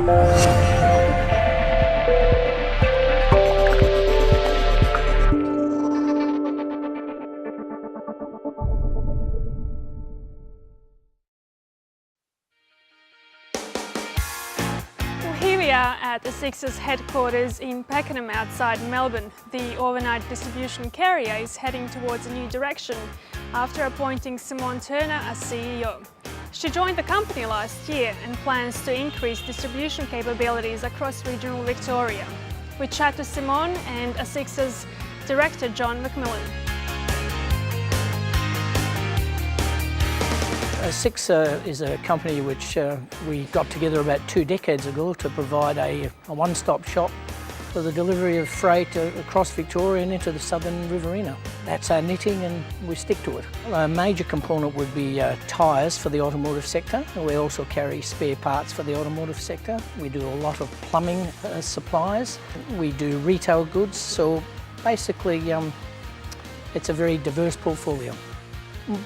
Here we are at Asixa's headquarters in Pakenham outside Melbourne. The overnight distribution carrier is heading towards a new direction after appointing Simone Turner as CEO. She joined the company last year and plans to increase distribution capabilities across regional Victoria. We chat to Simone and Asixa's director John McMillan. Asixa is a company which we got together about 2 decades ago to provide a one-stop shop for the delivery of freight across Victoria and into the southern Riverina. That's our knitting and we stick to it. A major component would be tyres for the automotive sector. We also carry spare parts for the automotive sector. We do a lot of plumbing supplies. We do retail goods, so basically it's a very diverse portfolio.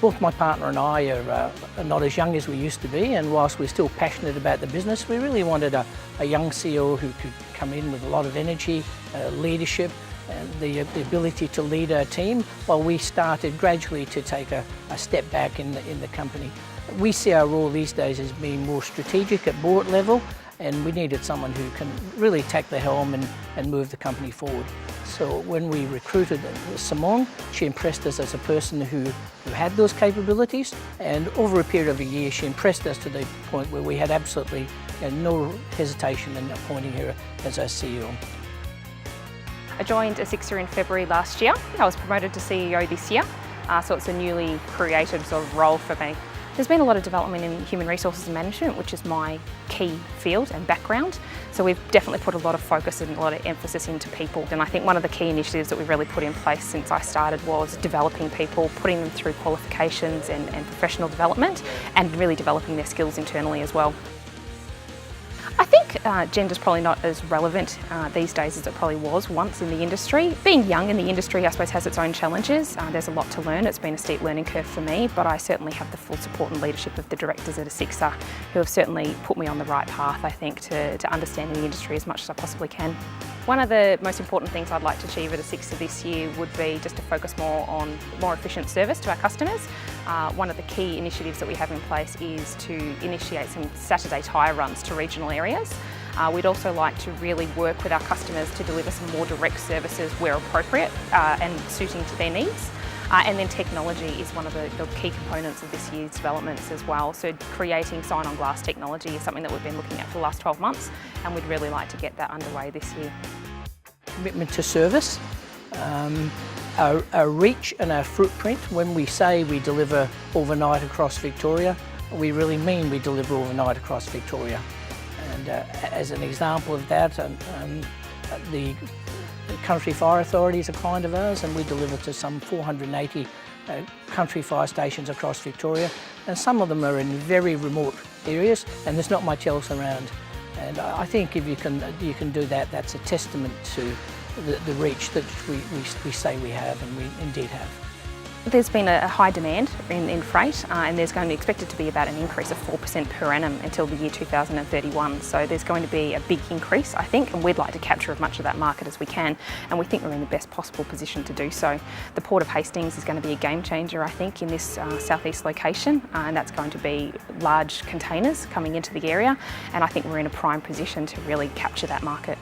Both my partner and I are not as young as we used to be, and whilst we're still passionate about the business, we really wanted a young CEO who could come in with a lot of energy, leadership and the ability to lead our team while we started gradually to take a step back in the company. We see our role these days as being more strategic at board level, and we needed someone who can really take the helm and move the company forward. So when we recruited Simone, she impressed us as a person who had those capabilities, and over a period of a year she impressed us to the point where we had absolutely no hesitation in appointing her as our CEO. I joined Asixa in February last year. I was promoted to CEO this year, so it's a newly created sort of role for me. There's been a lot of development in human resources and management, which is my key field and background. So we've definitely put a lot of focus and a lot of emphasis into people. And I think one of the key initiatives that we've really put in place since I started was developing people, putting them through qualifications and professional development, and really developing their skills internally as well. I think gender's probably not as relevant these days as it probably was once in the industry. Being young in the industry, I suppose, has its own challenges. There's a lot to learn. It's been a steep learning curve for me, but I certainly have the full support and leadership of the directors at Asixa, who have certainly put me on the right path, I think, to understanding the industry as much as I possibly can. One of the most important things I'd like to achieve at Asixa this year would be just to focus more on more efficient service to our customers. One of the key initiatives that we have in place is to initiate some Saturday tyre runs to regional areas. We'd also like to really work with our customers to deliver some more direct services where appropriate and suiting to their needs. And then technology is one of the key components of this year's developments as well. So creating sign-on glass technology is something that we've been looking at for the last 12 months, and we'd really like to get that underway this year. Commitment to service, our reach and our footprint. When we say we deliver overnight across Victoria, we really mean we deliver overnight across Victoria. And as an example of that, the Country Fire Authority is a client of ours, and we deliver to some 480 country fire stations across Victoria, and some of them are in very remote areas and there's not much else around. And I think if you can do that, that's a testament to the reach that we say we have, and we indeed have. There's been a high demand in freight, and there's going to be expected to be about an increase of 4% per annum until the year 2031. So there's going to be a big increase, I think, and we'd like to capture as much of that market as we can, and we think we're in the best possible position to do so. The Port of Hastings is going to be a game changer, I think, in this southeast location, and that's going to be large containers coming into the area, and I think we're in a prime position to really capture that market.